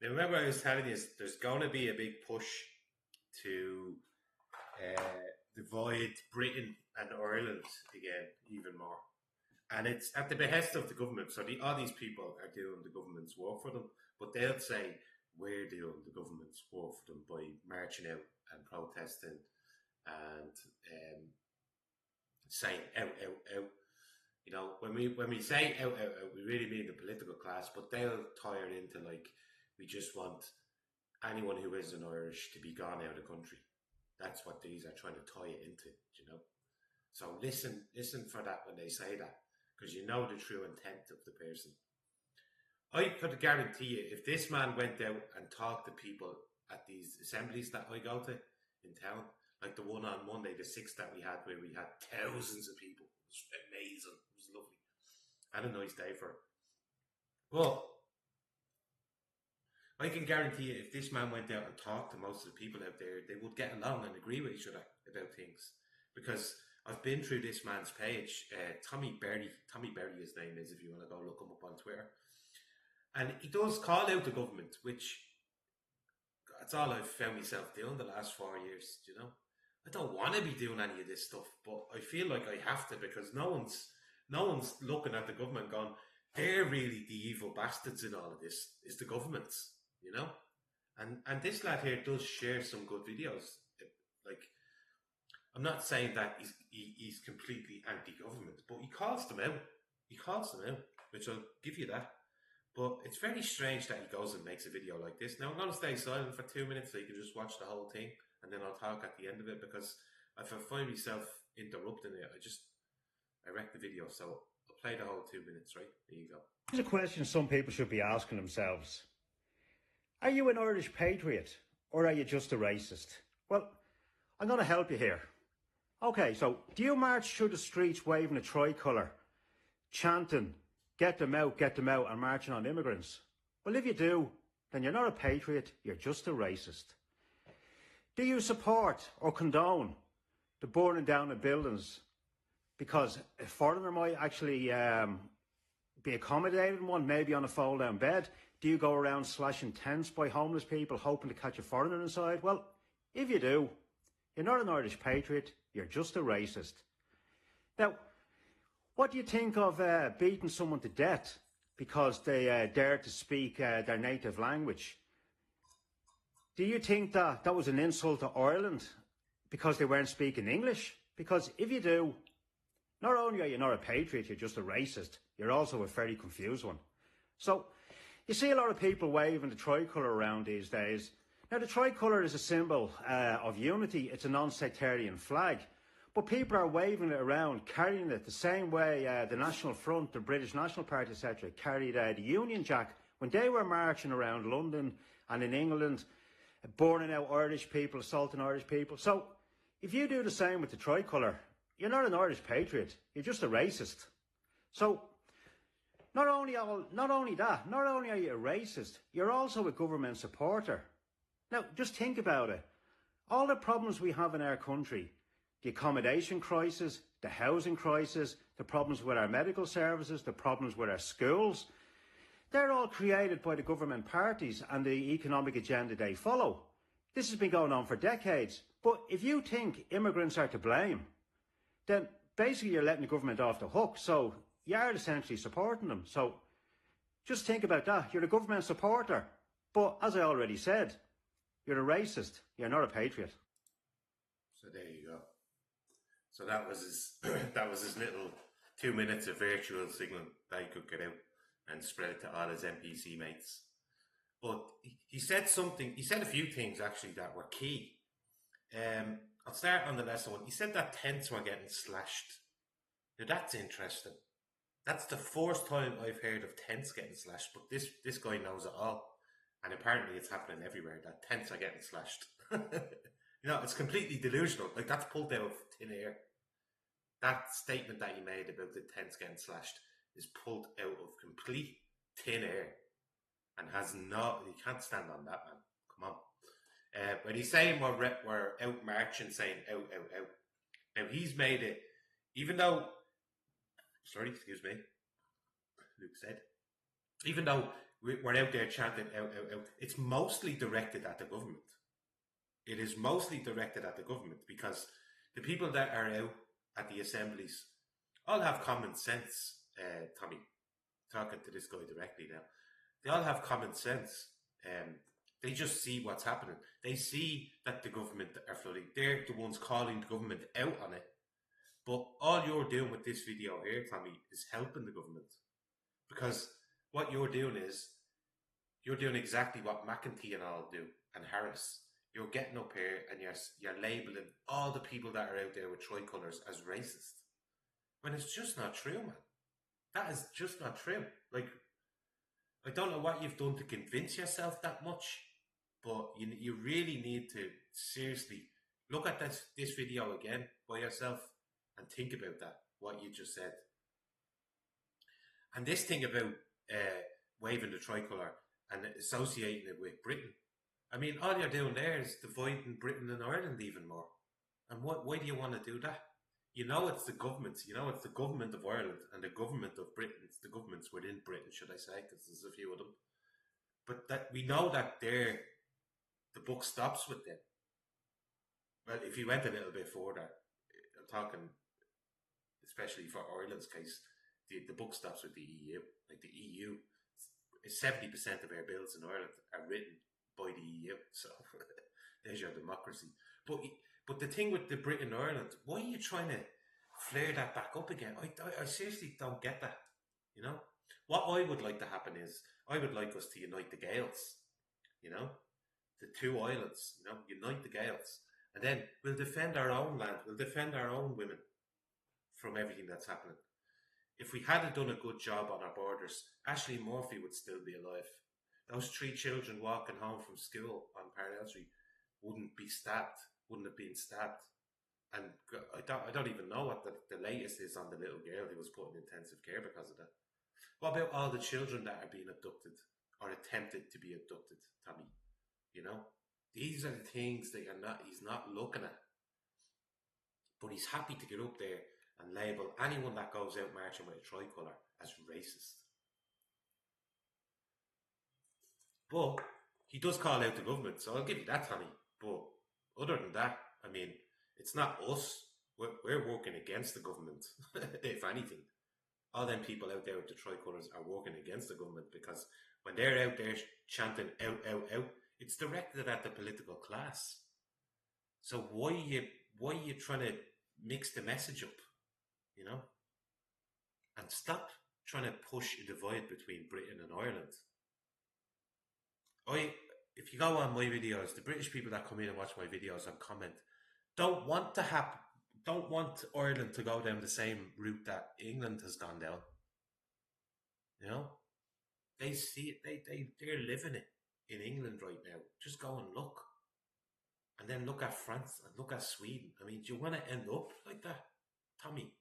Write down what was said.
Now, remember, I was telling you there's going to be a big push to uh, divide Britain and Ireland again even more. And it's at the behest of the government. So all these people are doing the government's work for them, but they'll say we're doing the government's work for them by marching out and protesting and saying out, out, out. You know, when we say out, out, out, we really mean the political class, but they'll tie it into like we just want anyone who isn't Irish to be gone out of the country. That's what these are trying to tie it into, you know. So listen for that when they say that, because you know the true intent of the person. I could guarantee you, if this man went out and talked to people at these assemblies that I go to in town, like the one on Monday, the sixth that we had, where we had thousands of people, it was amazing. It was lovely. I had a nice day for it. But I can guarantee you, if this man went out and talked to most of the people out there, they would get along and agree with each other about things. Because I've been through this man's page, Tommy Berry, his name is, if you want to go look him up on Twitter. And he does call out the government, which that's all I've found myself doing the last 4 years, you know. I don't want to be doing any of this stuff, but I feel like I have to because no one's looking at the government going, they're really the evil bastards in all of this. It's the governments, you know? And this lad here does share some good videos. Like, I'm not saying that he's completely anti-government, but he calls them out. He calls them out, which I'll give you that. But it's very strange that he goes and makes a video like this. Now, I'm going to stay silent for 2 minutes so you can just watch the whole thing, and then I'll talk at the end of it, because if I find myself interrupting it, I wreck the video. So I'll play the whole 2 minutes, right? There you go. Here's a question some people should be asking themselves. Are you an Irish patriot, or are you just a racist? Well, I'm going to help you here. Okay, so do you march through the streets waving a tricolour, chanting, get them out, and marching on immigrants? Well, if you do, then you're not a patriot, you're just a racist. Do you support or condone the burning down of buildings because a foreigner might actually be accommodated in one, maybe on a fold-down bed? Do you go around slashing tents by homeless people hoping to catch a foreigner inside? Well, if you do, you're not an Irish patriot, you're just a racist. Now, what do you think of beating someone to death because they dared to speak their native language? Do you think that that was an insult to Ireland because they weren't speaking English? Because if you do, not only are you not a patriot, you're just a racist, you're also a very confused one. So, you see a lot of people waving the tricolour around these days. Now, the tricolour is a symbol of unity. It's a non-sectarian flag. But people are waving it around, carrying it the same way the National Front, the British National Party, etc., carried the Union Jack when they were marching around London and in England, burning out Irish people, assaulting Irish people. So, if you do the same with the tricolour, you're not an Irish patriot, you're just a racist. So, not only are you a racist, you're also a government supporter. Now, just think about it. All the problems we have in our country, the accommodation crisis, the housing crisis, the problems with our medical services, the problems with our schools, they're all created by the government parties and the economic agenda they follow. This has been going on for decades. But if you think immigrants are to blame, then basically you're letting the government off the hook. So you are essentially supporting them. So just think about that. You're a government supporter. But as I already said, you're a racist. You're not a patriot. So there you go. So that was his that was his little 2 minutes of virtual signal that he could get out and spread it to all his NPC mates. But he said something. He said a few things actually that were key. I'll start on the lesson one. He said that tents were getting slashed. Now that's interesting. That's the first time I've heard of tents getting slashed, but this guy knows it all. And apparently it's happening everywhere, that tents are getting slashed. You know, it's completely delusional. Like, that's pulled out of thin air. That statement that he made about the tents getting slashed is pulled out of complete thin air and has not, you can't stand on that, man. Come on. When he's saying we're out marching, saying out, out, out. Now, he's made it, even though, sorry, excuse me, Luke said, even though we're out there chanting out, out, out. It's mostly directed at the government. It is mostly directed at the government because the people that are out at the assemblies all have common sense, Tommy. Talking to this guy directly now. They all have common sense. They just see what's happening. They see that the government are flooding. They're the ones calling the government out on it. But all you're doing with this video here, Tommy, is helping the government. Because what you're doing is, you're doing exactly what McEntee and all do, and Harris. You're getting up here and you're labelling all the people that are out there with tricolours as racist. When it's just not true, man. That is just not true. Like, I don't know what you've done to convince yourself that much, but you really need to seriously look at this video again by yourself and think about that, what you just said. And this thing about waving the tricolour and associating it with Britain, I mean, all you're doing there is dividing Britain and Ireland even more. And why do you want to do that? You know it's the governments. You know it's the government of Ireland and the government of Britain. It's the governments within Britain, should I say, because there's a few of them. But that we know that the book stops with them. Well, if you went a little bit further, I'm talking especially for Ireland's case, the book stops with the EU. Like the EU, 70% of our bills in Ireland are written by the EU. So there's your democracy. But the thing with the Britain and Ireland, why are you trying to flare that back up again? I seriously don't get that. You know, what I would like to happen is I would like us to unite the Gaels. You know, the two islands. You know, unite the Gaels, and then we'll defend our own land. We'll defend our own women from everything that's happening. If we hadn't done a good job on our borders, Ashley Murphy would still be alive. Those 3 children walking home from school on Parnell Street wouldn't be stabbed. Wouldn't have been stabbed. And I don't even know what the latest is on the little girl who was put in intensive care because of that. What about all the children that are being abducted or attempted to be abducted, Tommy? You know, these are the things that he's not looking at. But he's happy to get up there and label anyone that goes out marching with a tricolour as racist. But he does call out the government, so I'll give you that, Tommy. But other than that, I mean, it's not us. We're working against the government, if anything. All them people out there with the tricolours are working against the government because when they're out there chanting out, out, out, it's directed at the political class. So why are you trying to mix the message up, you know? And stop trying to push a divide between Britain and Ireland. If you go on my videos, the British people that come in and watch my videos and comment don't want Ireland to go down the same route that England has gone down. You know, they see it. They're living it in England right now. Just go and look, and then look at France and look at Sweden. I mean, do you want to end up like that, Tommy?